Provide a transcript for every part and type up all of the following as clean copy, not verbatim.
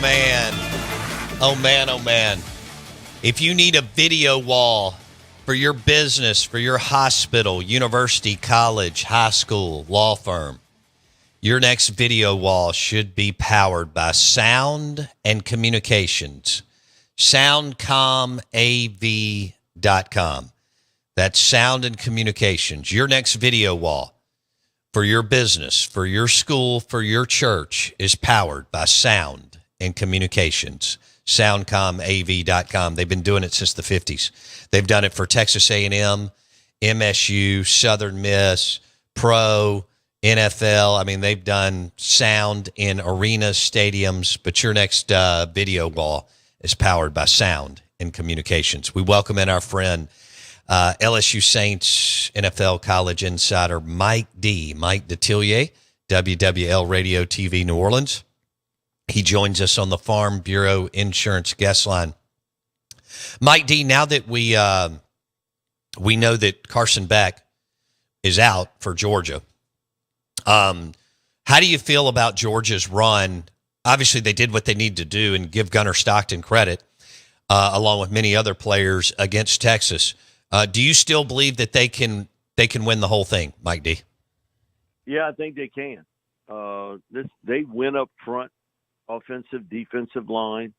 man. Oh, man, oh, man. If you need a video wall for your business, for your hospital, university, college, high school, law firm, your next video wall should be powered by Sound and Communications. SoundcomAV.com. That's Sound and Communications. Your next video wall for your business, for your school, for your church is powered by Sound and Communications. SoundcomAV.com. They've been doing it since the 50s. They've done it for Texas A&M, MSU, Southern Miss, Pro, NFL. I mean, they've done sound in arenas, stadiums, but your next video wall is powered by Sound and Communications. We welcome in our friend, LSU Saints NFL College Insider Mike Detillier, WWL Radio TV New Orleans. He joins us on the Farm Bureau Insurance guest line. Mike D, now that we know that Carson Beck is out for Georgia, how do you feel about Georgia's run? Obviously, they did what they need to do, and give Gunnar Stockton credit, along with many other players against Texas. Do you still believe that they can win the whole thing, Mike D? Yeah, I think they can. They win up front, offensive, defensive line.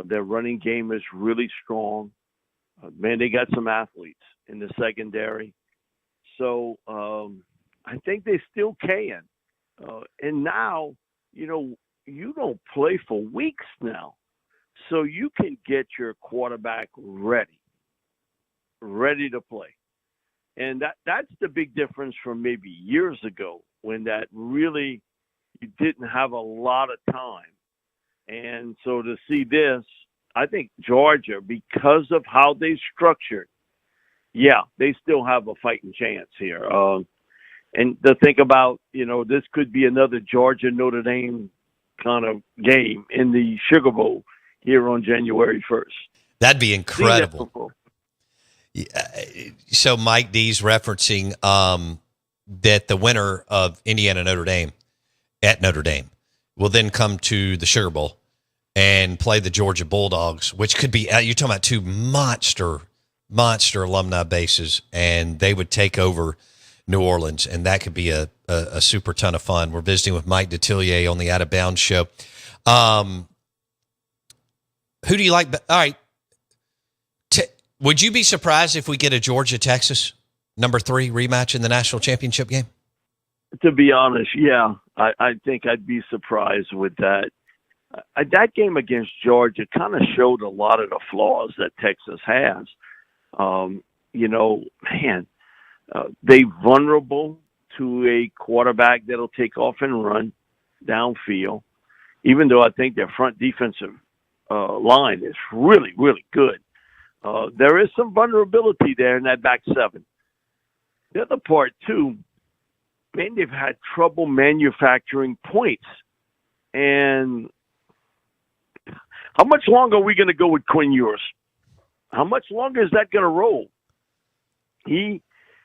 Their running game is really strong. Man, they got some athletes in the secondary. So I think they still can. And now, you don't play for weeks now. So you can get your quarterback ready to play. And that's the big difference from maybe years ago when that really you didn't have a lot of time. And so to see this, I think Georgia, because of how they structured, yeah, they still have a fighting chance here. And to think about, this could be another Georgia-Notre Dame kind of game in the Sugar Bowl here on January 1st. That'd be incredible. So Mike D's referencing that the winner of Indiana-Notre Dame at Notre Dame will then come to the Sugar Bowl and play the Georgia Bulldogs, which could be, you're talking about two monster alumni bases, and they would take over New Orleans, and that could be a super ton of fun. We're visiting with Mike Detillier on the Out of Bounds show. Who do you like? All right. Would you be surprised if we get a Georgia-Texas number 3 rematch in the national championship game? To be honest, yeah. I think I'd be surprised with that. That game against Georgia kind of showed a lot of the flaws that Texas has. They vulnerable to a quarterback that'll take off and run downfield, even though I think their front defensive line is really, really good. There is some vulnerability there in that back seven. The other part, too, man, they've had trouble manufacturing points. And how much longer are we going to go with Quinn Ewers? How much longer is that going to roll? He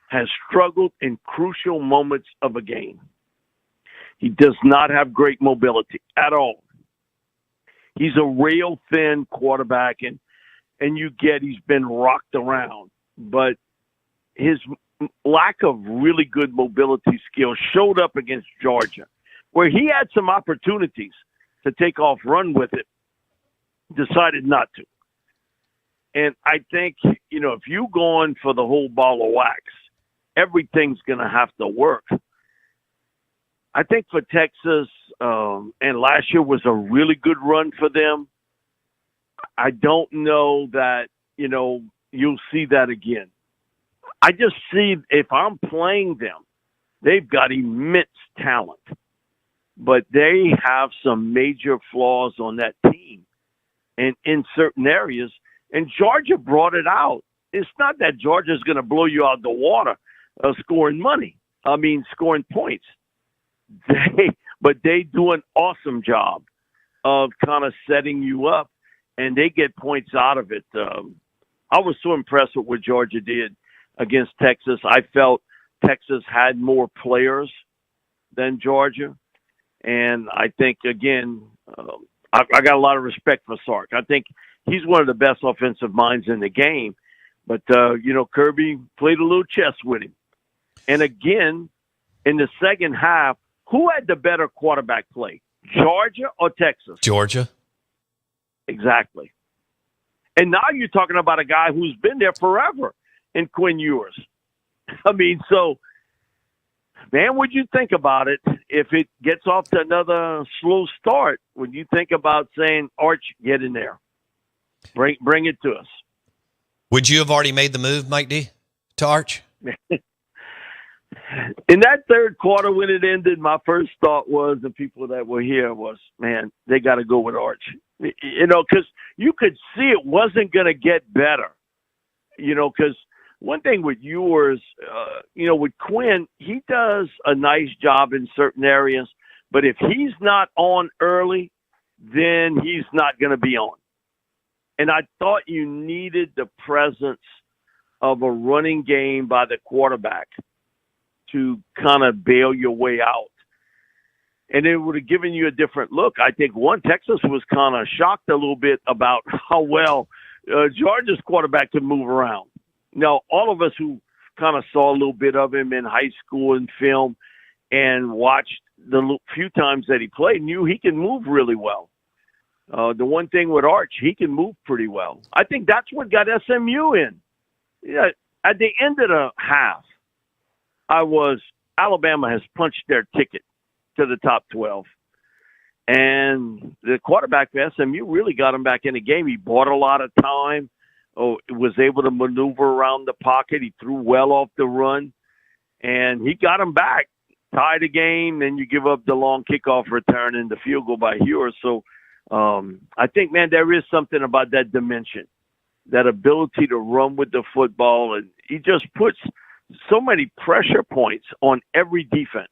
has struggled in crucial moments of a game. He does not have great mobility at all. He's a rail-thin quarterback, and he's been rocked around. But his lack of really good mobility skills showed up against Georgia, where he had some opportunities to take off, run with it, decided not to. And I think, if you're going for the whole ball of wax, everything's going to have to work. I think for Texas, and last year was a really good run for them, I don't know that, you'll see that again. I just see if I'm playing them, they've got immense talent, but they have some major flaws on that team and in certain areas. And Georgia brought it out. It's not that Georgia's going to blow you out the water scoring points. But they do an awesome job of kind of setting you up, and they get points out of it. I was so impressed with what Georgia did against Texas. I felt Texas had more players than Georgia. And I think, again, I got a lot of respect for Sark. I think he's one of the best offensive minds in the game. But, Kirby played a little chess with him. And again, in the second half, who had the better quarterback play, Georgia or Texas? Georgia. Exactly. And now you're talking about a guy who's been there forever in Quinn Ewers. I mean, so, man, would you think about it if it gets off to another slow start? Would you think about saying, Arch, get in there. Bring it to us. Would you have already made the move, Mike D, to Arch? In that third quarter when it ended, my first thought was, the people that were here was, man, they got to go with Arch. Because you could see it wasn't going to get better. Because one thing with yours, with Quinn, he does a nice job in certain areas, but if he's not on early, then he's not going to be on. And I thought you needed the presence of a running game by the quarterback to kind of bail your way out. And it would have given you a different look. I think, Texas was kind of shocked a little bit about how well Georgia's quarterback could move around. Now, all of us who kind of saw a little bit of him in high school and film and watched the few times that he played knew he can move really well. The one thing with Arch, he can move pretty well. I think that's what got SMU in. Yeah, at the end of the half, Alabama has punched their ticket to the top 12. And the quarterback for SMU really got him back in the game. He bought a lot of time, was able to maneuver around the pocket. He threw well off the run, and he got him back. Tie the game, then you give up the long kickoff return and the field goal by Ewers. So I think, man, there is something about that dimension, that ability to run with the football, and he just puts so many pressure points on every defense.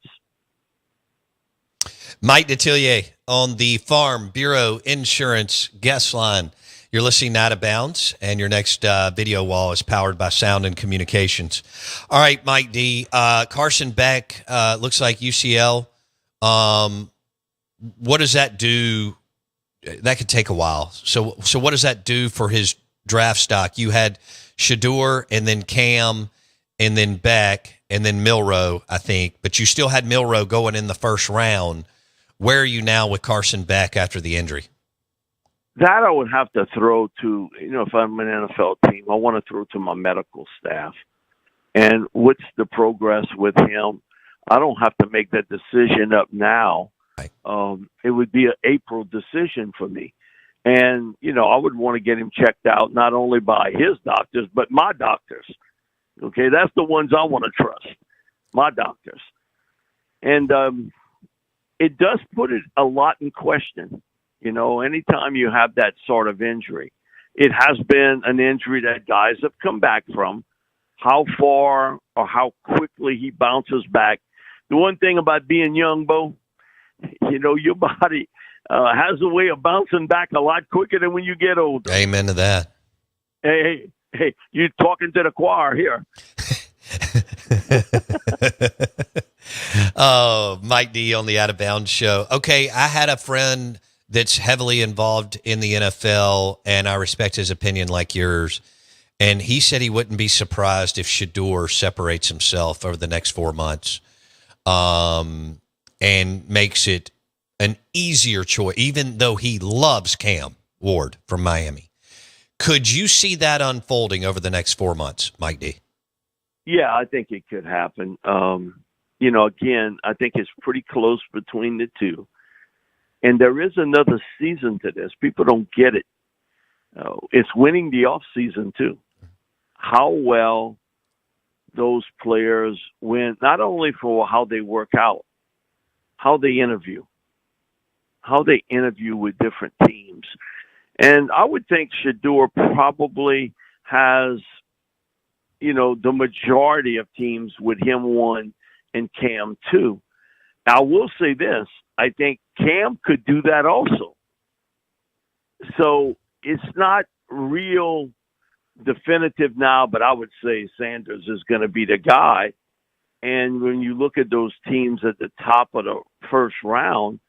Mike Detillier on the Farm Bureau Insurance guest line. You're listening to Out of Bounds, and your next video wall is powered by Sound and Communications. All right, Mike D. Carson Beck looks like UCL. What does that do? That could take a while. So what does that do for his draft stock? You had Shador and then Cam and then Beck and then Milroe, I think, but you still had Milroe going in the first round. Where are you now with Carson Beck after the injury? That I would have to throw to, if I'm an NFL team, I want to throw to my medical staff. And what's the progress with him? I don't have to make that decision up now. Right. It would be an April decision for me. And, I would want to get him checked out not only by his doctors, but my doctors. Okay, that's the ones I want to trust, my doctors. And it does put it a lot in question. Anytime you have that sort of injury, it has been an injury that guys have come back from. How far or how quickly he bounces back. The one thing about being young, Bo, your body has a way of bouncing back a lot quicker than when you get older. Amen to that. Hey, you're talking to the choir here. Oh, Mike D on the Out of Bounds show. Okay, I had a friend that's heavily involved in the NFL, and I respect his opinion like yours. And he said he wouldn't be surprised if Shador separates himself over the next 4 months and makes it an easier choice, even though he loves Cam Ward from Miami. Could you see that unfolding over the next 4 months, Mike D? Yeah, I think it could happen. Again, I think it's pretty close between the two. And there is another season to this. People don't get it. It's winning the off season too. How well those players win, not only for how they work out, how they interview with different teams. And I would think Shador probably has, the majority of teams with him 1 and Cam 2. I will say this. I think Cam could do that also. So it's not real definitive now, but I would say Sanders is going to be the guy. And when you look at those teams at the top of the first round,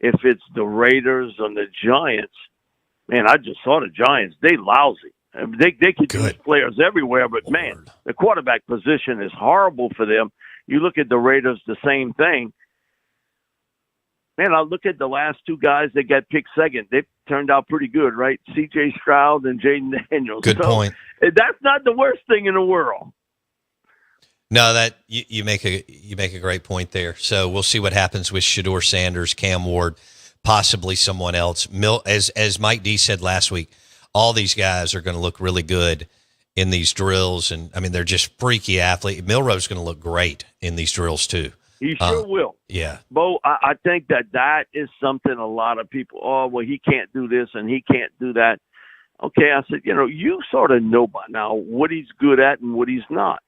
if it's the Raiders and the Giants, man, I just saw the Giants. They lousy. I mean, they could use players everywhere, but man, the quarterback position is horrible for them. You look at the Raiders, the same thing. Man, I look at the last two guys that got picked second. They turned out pretty good, right? C.J. Stroud and Jaden Daniels. Good point. That's not the worst thing in the world. No, that you make a great point there. So we'll see what happens with Shedeur Sanders, Cam Ward, possibly someone else. As Mike D said last week, all these guys are going to look really good in these drills, and I mean they're just freaky athletes. Milroe's going to look great in these drills too. He sure will. Yeah. Bo, I think that is something a lot of people, he can't do this and he can't do that. Okay, I said, you sort of know by now what he's good at and what he's not.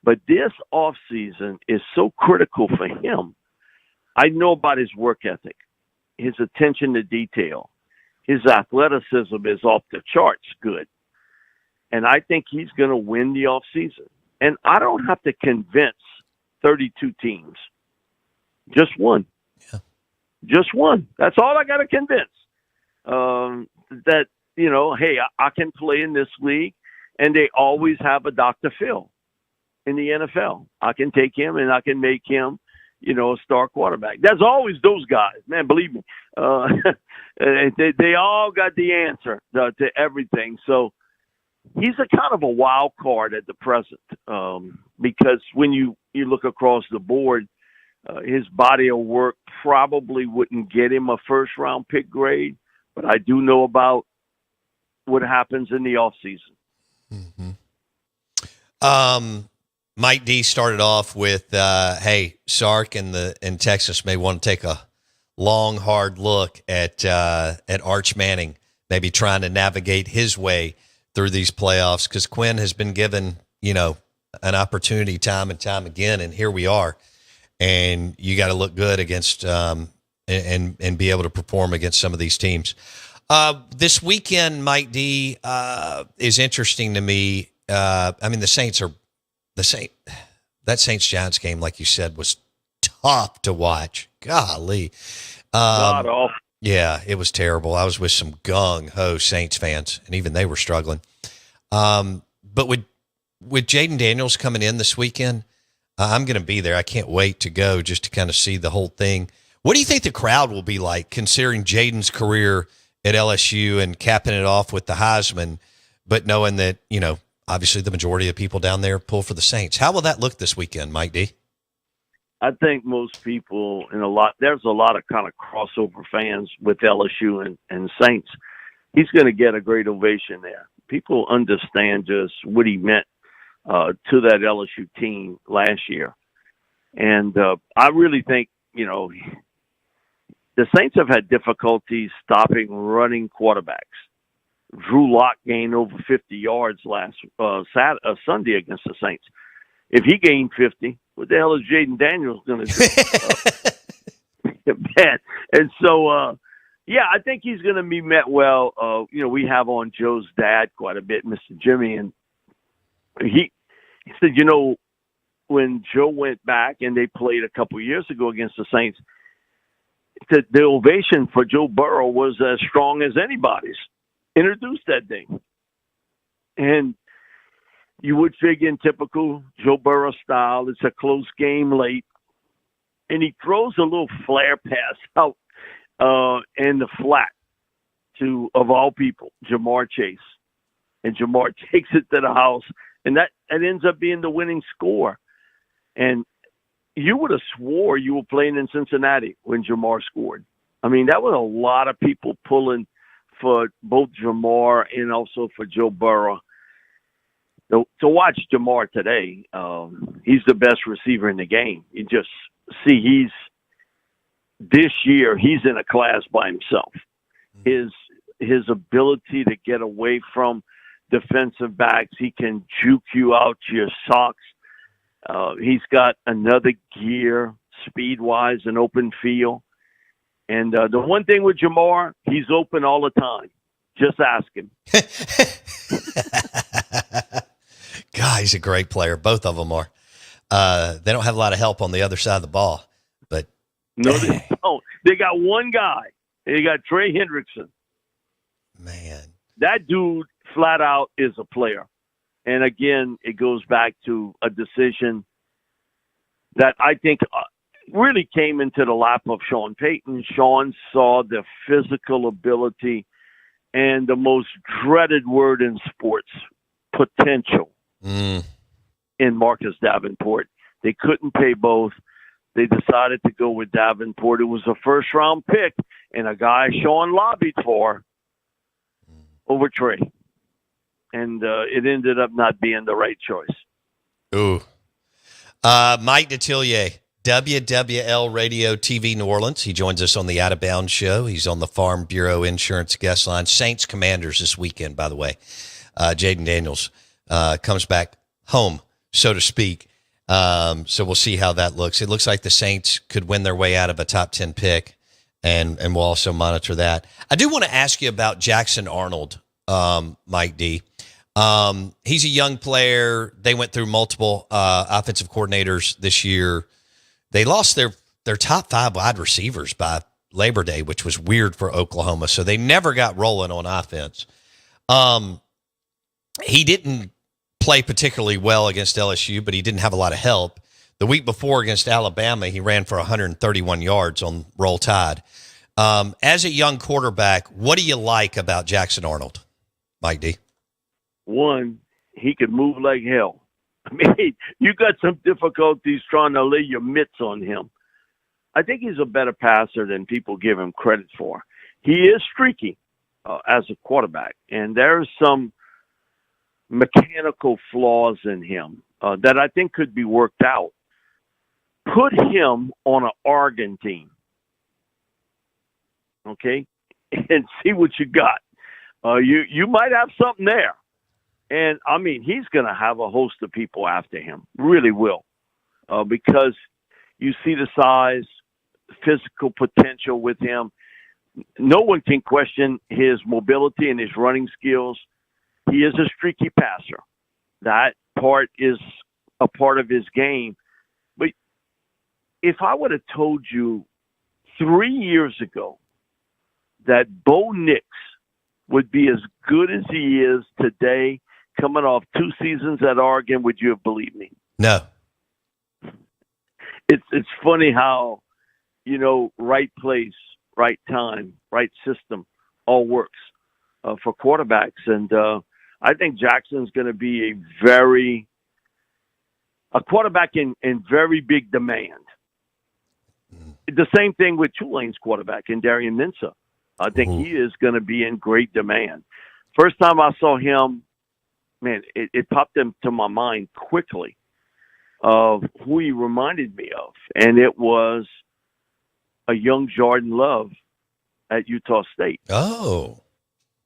But this offseason is so critical for him. I know about his work ethic, his attention to detail. His athleticism is off the charts good. And I think he's going to win the offseason. And I don't have to convince 32 teams. Just one. Yeah. Just one. That's all I got to convince. That, hey, I can play in this league, and they always have a Dr. Phil in the NFL. I can take him, and I can make him, a star quarterback. There's always those guys, man, believe me. They all got the answer to everything. So he's a kind of a wild card at the present because when you look across the board, his body of work probably wouldn't get him a first-round pick grade, but I do know about what happens in the offseason. Mm-hmm. Mike D started off with, hey, Sark and Texas may want to take a long, hard look at Arch Manning, maybe trying to navigate his way through these playoffs, because Quinn has been given, an opportunity time and time again, and here we are. And you got to look good against and be able to perform against some of these teams. This weekend, Mike D, is interesting to me. I mean, that Saints-Giants game, like you said, was tough to watch. Golly. Yeah, it was terrible. I was with some gung-ho Saints fans, and even they were struggling. But with Jaden Daniels coming in this weekend, I'm going to be there. I can't wait to go just to kind of see the whole thing. What do you think the crowd will be like, considering Jaden's career at LSU and capping it off with the Heisman, but knowing that, obviously the majority of people down there pull for the Saints? How will that look this weekend, Mike D? I think most people there's a lot of kind of crossover fans with LSU and Saints. He's going to get a great ovation there. People understand just what he meant to that LSU team last year. And I really think, the Saints have had difficulties stopping running quarterbacks. Drew Lock gained over 50 yards last Sunday against the Saints. If he gained 50, what the hell is Jaden Daniels going to do? Man. And so, I think he's going to be met well. We have on Joe's dad quite a bit, Mr. Jimmy, and he said, when Joe went back and they played a couple years ago against the Saints, the ovation for Joe Burrow was as strong as anybody's. Introduced that thing. And you would figure in typical Joe Burrow style, it's a close game late. And he throws a little flare pass out in the flat to, of all people, Jamar Chase. And Jamar takes it to the house. And that ends up being the winning score. And you would have swore you were playing in Cincinnati when Jamar scored. I mean, that was a lot of people pulling for both Jamar and also for Joe Burrow. To watch Jamar today, he's the best receiver in the game. You just see this year he's in a class by himself. His ability to get away from defensive backs, he can juke you out your socks. He's got another gear speed-wise and open field. And the one thing with Jamar, he's open all the time. Just ask him. God, he's a great player. Both of them are. They don't have a lot of help on the other side of the ball. But no, they don't. They got one guy. They got Trey Hendrickson. Man. That dude flat out is a player. And again, it goes back to a decision that I think really came into the lap of Sean Payton. Sean saw the physical ability and the most dreaded word in sports, potential, in Marcus Davenport. They couldn't pay both. They decided to go with Davenport. It was a first-round pick and a guy Sean lobbied for over Trey. And it ended up not being the right choice. Ooh. Mike Detillier, WWL Radio TV New Orleans. He joins us on the Out of Bounds show. He's on the Farm Bureau Insurance guest line. Saints Commanders this weekend, by the way. Jaden Daniels comes back home, so to speak. So we'll see how that looks. It looks like the Saints could win their way out of a top 10 pick, and we'll also monitor that. I do want to ask you about Jackson Arnold, Mike D. He's a young player. They went through multiple offensive coordinators this year. They lost their top 5 wide receivers by Labor Day, which was weird for Oklahoma. So they never got rolling on offense. He didn't play particularly well against LSU, but he didn't have a lot of help. The week before against Alabama, he ran for 131 yards on Roll Tide. As a young quarterback, what do you like about Jackson Arnold, Mike D? One, he could move like hell. I mean, you got some difficulties trying to lay your mitts on him. I think he's a better passer than people give him credit for. He is streaky as a quarterback, and there's some mechanical flaws in him that I think could be worked out. Put him on an Oregon team, okay, and see what you got. You might have something there. And, I mean, he's going to have a host of people after him, really will, because you see the size, physical potential with him. No one can question his mobility and his running skills. He is a streaky passer. That part is a part of his game. But if I would have told you 3 years ago that Bo Nix would be as good as he is today, coming off 2 seasons at Oregon, would you have believed me? No. It's funny how, right place, right time, right system all works for quarterbacks. And I think Jackson's going to be a quarterback in very big demand. The same thing with Tulane's quarterback in Darian Mensah. I think he is going to be in great demand. First time I saw him, man, it popped into my mind quickly of who he reminded me of. And it was a young Jordan Love at Utah State. Oh.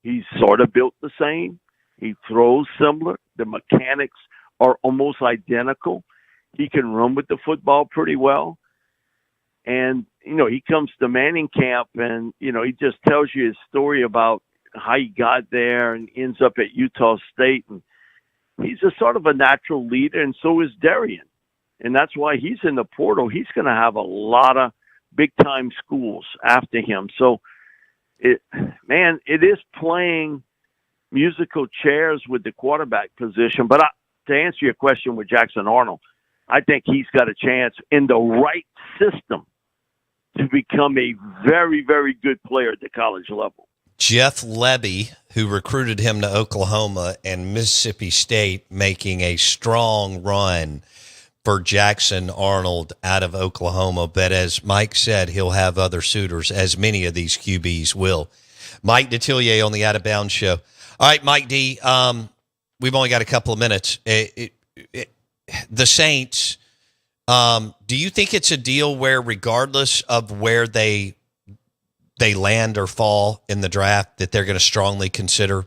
He's sort of built the same. He throws similar. The mechanics are almost identical. He can run with the football pretty well. And, he comes to Manning camp and, he just tells you his story about how he got there and ends up at Utah State. And he's a sort of a natural leader, and so is Darian. And that's why he's in the portal. He's going to have a lot of big-time schools after him. So, it is playing musical chairs with the quarterback position. But to answer your question with Jackson Arnold, I think he's got a chance in the right system to become a very, very good player at the college level. Jeff Lebby, who recruited him to Oklahoma, and Mississippi State making a strong run for Jackson Arnold out of Oklahoma. But as Mike said, he'll have other suitors, as many of these QBs will. Mike Detillier on the Out of Bounds show. All right, Mike D., we've only got a couple of minutes. The Saints, do you think it's a deal where regardless of where they land or fall in the draft, that they're going to strongly consider?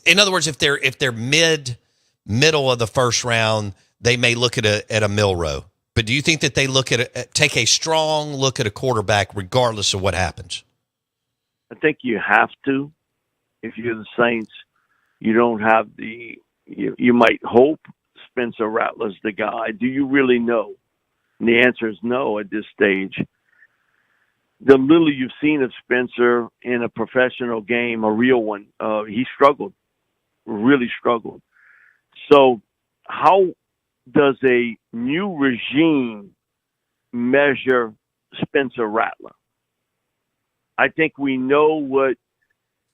In other words, if they're middle of the first round, they may look at a Milroe. But do you think that they take a strong look at a quarterback regardless of what happens? I think you have to. If you're the Saints, you don't have you might hope Spencer Rattler's the guy. Do you really know? And the answer is no at this stage. the little you've seen of Spencer in a professional game, a real one, he struggled, really struggled. So how does a new regime measure Spencer Rattler? I think we know what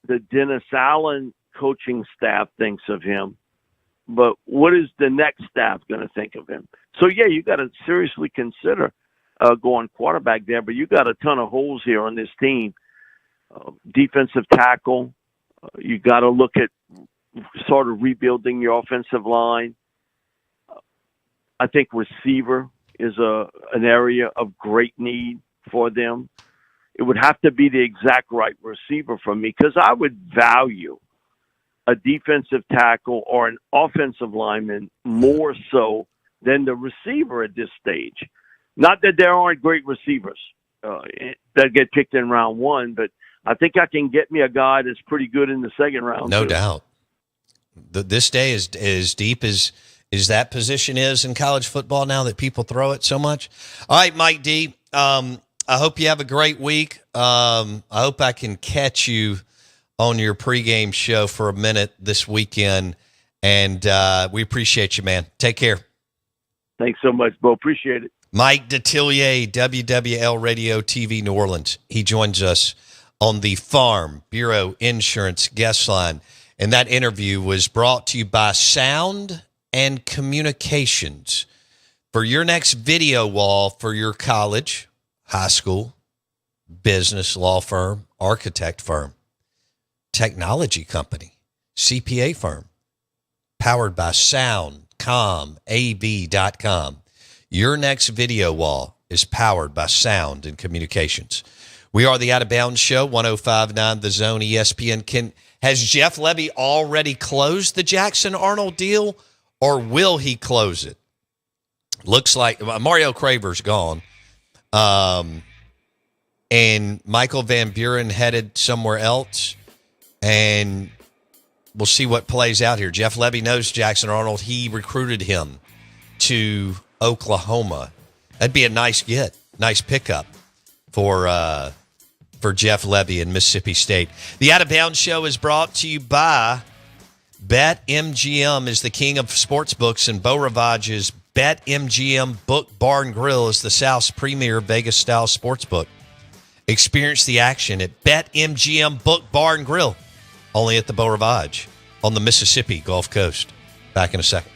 the Dennis Allen coaching staff thinks of him, but what is the next staff going to think of him? So, yeah, you got to seriously consider going quarterback there, but you got a ton of holes here on this team. Defensive tackle, you got to look at sort of rebuilding your offensive line. I think receiver is an area of great need for them. It would have to be the exact right receiver for me, because I would value a defensive tackle or an offensive lineman more so than the receiver at this stage. Not that there aren't great receivers that get picked in round one, but I think I can get me a guy that's pretty good in the second round. No doubt. This day is as deep as that position is in college football now that people throw it so much. All right, Mike D. I hope you have a great week. I hope I can catch you on your pregame show for a minute this weekend. And we appreciate you, man. Take care. Thanks so much, Bo. Appreciate it. Mike Detillier, WWL Radio TV New Orleans. He joins us on the Farm Bureau Insurance guest line. And that interview was brought to you by Sound and Communications. For your next video wall for your college, high school, business, law firm, architect firm, technology company, CPA firm, powered by SoundComAV.com. Your next video wall is powered by Sound and Communications. We are the Out of Bounds Show, 105.9 The Zone, ESPN. Has Jeff Lebby already closed the Jackson Arnold deal, or will he close it? Looks like Mario Craver's gone. And Michael Van Buren headed somewhere else. And we'll see what plays out here. Jeff Lebby knows Jackson Arnold. He recruited him to Oklahoma. That'd be a nice get, nice pickup for Jeff Lebby in Mississippi State. The Out of Bounds Show is brought to you by BetMGM is the king of sports books, and Beau Ravage's BetMGM Book Bar and Grill is the South's premier Vegas-style sports book. Experience the action at BetMGM Book Bar and Grill, only at the Beau Ravage on the Mississippi Gulf Coast. Back in a second.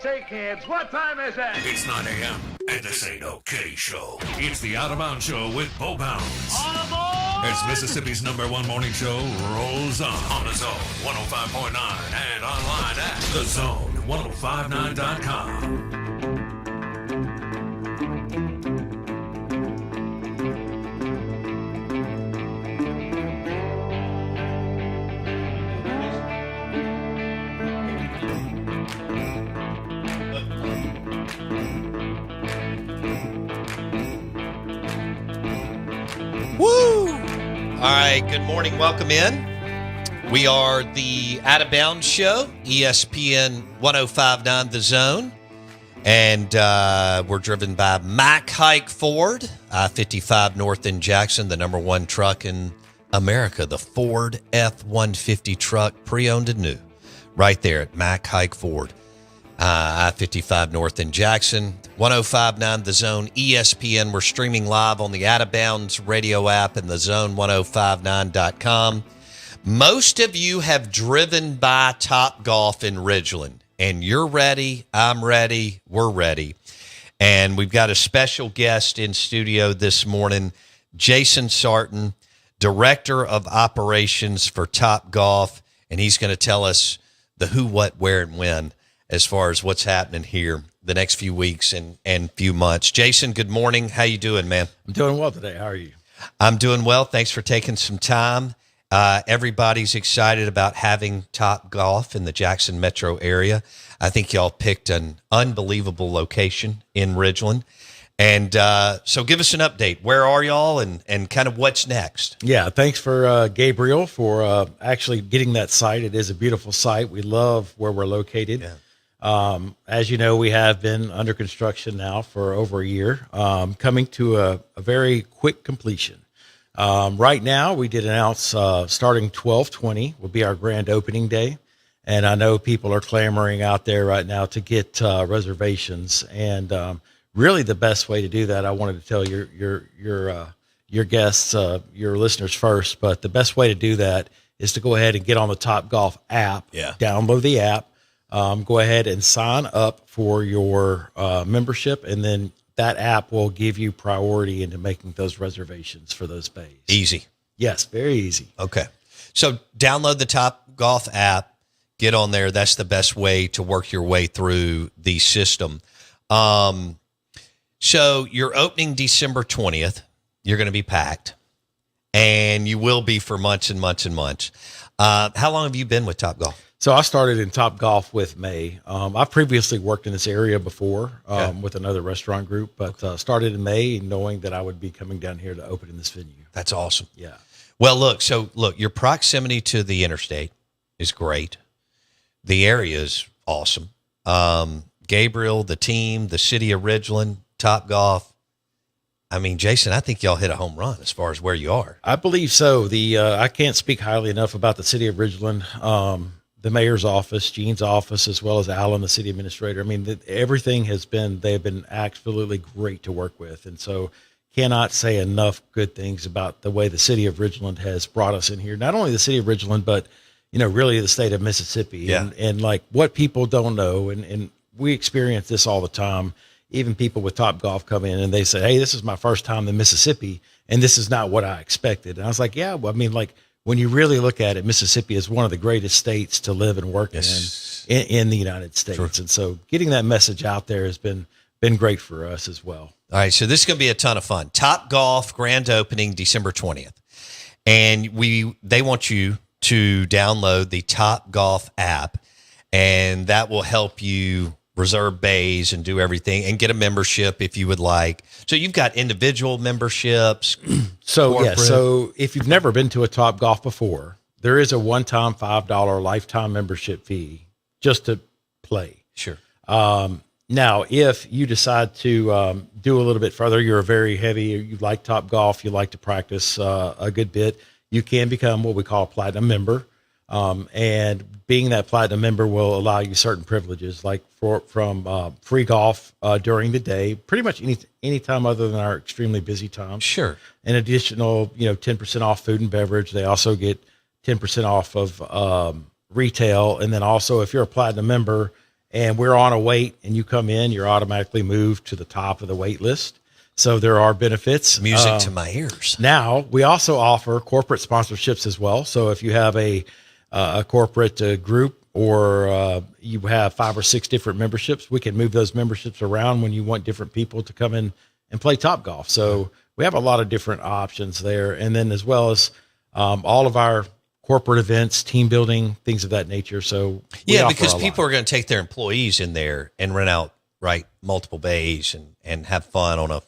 say, kids, what time is it? It's 9 a.m. and this ain't no kiddie show. It's the Out of Bounds Show with Bo Bounds. On aboard! As Mississippi's #1 morning show rolls on the Zone 105.9 and online at thezone1059.com. Woo! All right, good morning. Welcome in. We are the Out of Bounds Show, ESPN 105.9 The Zone. And we're driven by Mike Hike Ford, I-55 North in Jackson, the #1 truck in America, the Ford F-150 truck, pre-owned and new, right there at Mike Hike Ford. I-55 North in Jackson, 105.9 The Zone, ESPN. We're streaming live on the Out of Bounds radio app and thezone1059.com. Most of you have driven by Top Golf in Ridgeland, and you're ready, I'm ready, we're ready. And we've got a special guest in studio this morning, Jason Sarton, Director of Operations for Top Golf, and he's going to tell us the who, what, where, and when as far as what's happening here the next few weeks and few months. Jason, good morning. How you doing, man? I'm doing well today. How are you? I'm doing well. Thanks for taking some time. Everybody's excited about having Top Golf in the Jackson metro area. I think y'all picked an unbelievable location in Ridgeland. And so give us an update. Where are y'all and kind of what's next? Yeah, thanks for Gabriel for actually getting that site. It is a beautiful site. We love where we're located. Yeah. As you know, we have been under construction now for over a year, coming to a very quick completion. Right now, we did announce starting 12/20 will be our grand opening day. And I know people are clamoring out there right now to get reservations. And really the best way to do that, I wanted to tell your guests, your listeners first, but the best way to do that is to go ahead and get on the Top Golf app, download the app, go ahead and sign up for your membership, and then that app will give you priority into making those reservations for those bays. Easy. Yes, very easy. Okay. So download the Top Golf app, get on there. That's the best way to work your way through the system. So you're opening December 20th. You're going to be packed, and you will be for months and months and months. How long have you been with Top Golf? So I started in Top Golf with May. I previously worked in this area before with another restaurant group, but started in May knowing that I would be coming down here to open in this venue. That's awesome. Yeah. Well, look, your proximity to the interstate is great. The area is awesome. Gabriel, the team, the city of Ridgeland, Top Golf. I mean, Jason, I think y'all hit a home run as far as where you are. I believe so. I can't speak highly enough about the city of Ridgeland. The mayor's office, Gene's office, as well as Alan, the city administrator. I mean, everything they've been absolutely great to work with. And so cannot say enough good things about the way the city of Ridgeland has brought us in here. Not only the city of Ridgeland, but, really the state of Mississippi. Yeah. And like what people don't know, and we experience this all the time. Even people with Top Golf come in and they say, hey, this is my first time in Mississippi, and this is not what I expected. And I was like, yeah, well, I mean, like, when you really look at it, Mississippi is one of the greatest states to live and work in the United States. True. And so getting that message out there has been great for us as well. All right, so this is going to be a ton of fun. Top Golf grand opening December 20th. And they want you to download the Top Golf app, and that will help you reserve bays and do everything and get a membership if you would like. So you've got individual memberships. So if you've never been to a Top Golf before, there is a one-time $5 lifetime membership fee just to play. Sure. Now, if you decide to do a little bit further, you're a very heavy, you like Top Golf, you like to practice a good bit, you can become what we call a platinum member. And being that platinum member will allow you certain privileges, like from free golf during the day, pretty much any time other than our extremely busy times. Sure. An additional, 10% off food and beverage. They also get 10% off of retail. And then also, if you're a platinum member and we're on a wait and you come in, you're automatically moved to the top of the wait list. So there are benefits. Music to my ears. Now, we also offer corporate sponsorships as well. So if you have a corporate group or you have 5 or 6 different memberships, we can move those memberships around when you want different people to come in and play Topgolf. So we have a lot of different options there. And then as well as all of our corporate events, team building, things of that nature. So yeah, because people are going to take their employees in there and rent out multiple bays and have fun on a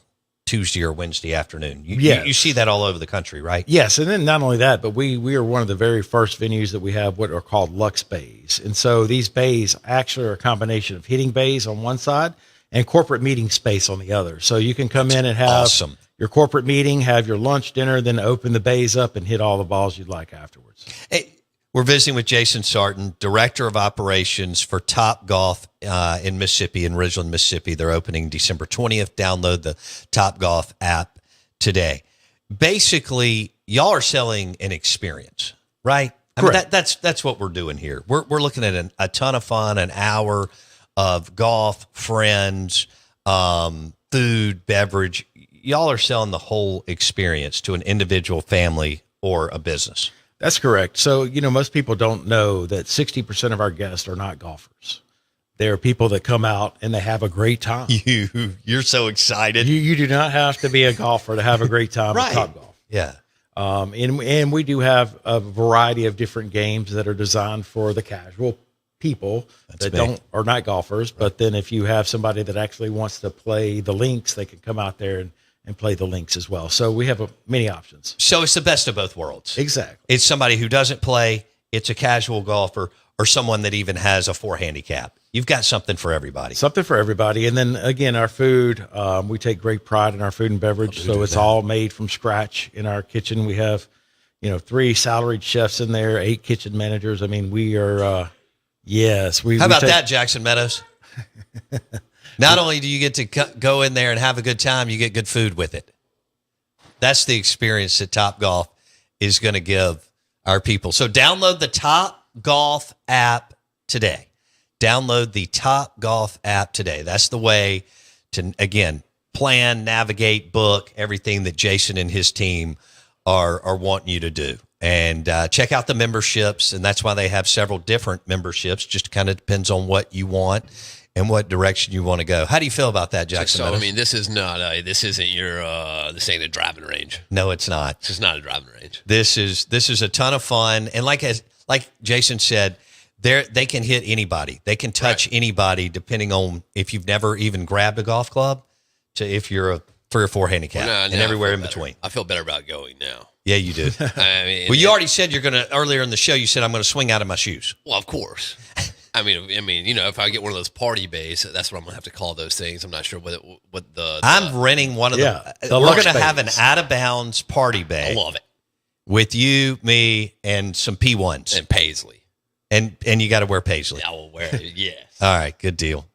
Tuesday or Wednesday afternoon. You see that all over the country, right? Yes. And then not only that, but we are one of the very first venues that we have what are called Lux bays. And so these bays actually are a combination of hitting bays on one side and corporate meeting space on the other. So you can come in and have your corporate meeting, have your lunch, dinner, then open the bays up and hit all the balls you'd like afterwards. Hey, we're visiting with Jason Sarton, Director of Operations for Topgolf in Mississippi, in Ridgeland, Mississippi. They're opening December 20th. Download the Topgolf app today. Basically, y'all are selling an experience, right? I mean, that's what we're doing here. We're looking at a ton of fun, an hour of golf, friends, food, beverage. Y'all are selling the whole experience to an individual, family, or a business. That's correct. So, most people don't know that 60% of our guests are not golfers. They're people that come out and they have a great time. You're so excited. You do not have to be a golfer to have a great time at Topgolf. Yeah. And we do have a variety of different games that are designed for the casual people are not golfers. Right. But then if you have somebody that actually wants to play the links, they can come out there and play the links as well. So we have many options. So it's the best of both worlds. Exactly. It's somebody who doesn't play, it's a casual golfer, or someone that even has a 4 handicap. You've got something for everybody. Something for everybody. And then again, our food, we take great pride in our food and beverage. So it's all made from scratch in our kitchen. We have, 3 salaried chefs in there, 8 kitchen managers. I mean, we are, yes. How about that, Jackson Meadows? Not only do you get to go in there and have a good time, you get good food with it. That's the experience that Topgolf is going to give our people. So download the Topgolf app today. Download the Topgolf app today. That's the way to, again, plan, navigate, book everything that Jason and his team are wanting you to do. And check out the memberships, and that's why they have several different memberships. Just kind of depends on what you want and what direction you want to go. How do you feel about that, Jackson? So, I mean, this isn't this ain't a driving range. No, it's not. This is not a driving range. This is a ton of fun. And like Jason said, they can hit anybody. They can touch anybody depending on if you've never even grabbed a golf club to if you're a 3 or 4 handicap and everywhere in between. I feel better about going now. Yeah, you do. I mean, well, you already said you're going to, earlier in the show, you said, I'm going to swing out of my shoes. Well, of course. I mean, if I get one of those party bays, that's what I'm going to have to call those things. I'm not sure what I'm renting one of them. We're going to have an out of bounds party bay. I love it. With you, me, and some P1s. And Paisley. And you got to wear Paisley. I will wear it, yes. All right, good deal.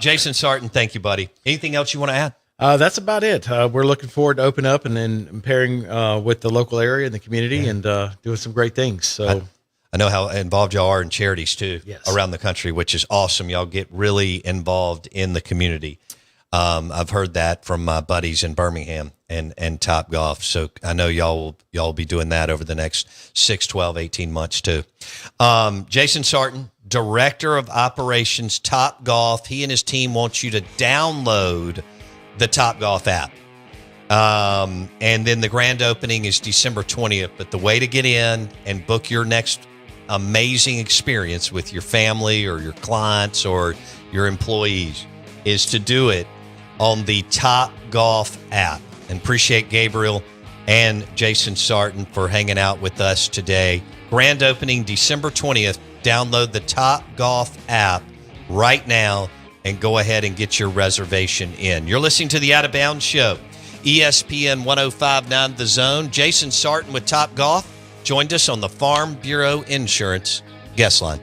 Jason Sarton, thank you, buddy. Anything else you want to add? That's about it. We're looking forward to open up and then pairing with the local area and the community and doing some great things. So I know how involved y'all are in charities too, around the country, which is awesome. Y'all get really involved in the community. I've heard that from my buddies in Birmingham and Topgolf. So I know y'all will be doing that over the next 6, 12, 18 months too. Jason Sarton, Director of Operations, Topgolf. He and his team want you to download the Topgolf app. And then the grand opening is December 20th. But the way to get in and book your next amazing experience with your family or your clients or your employees is to do it on the Topgolf app. And appreciate Gabriel and Jason Sarton for hanging out with us today. Grand opening December 20th. Download the Topgolf app right now and go ahead and get your reservation in. You're listening to the Out of Bounds Show, ESPN 105.9 The Zone. Jason Sarton with Topgolf joined us on the Farm Bureau Insurance guest line.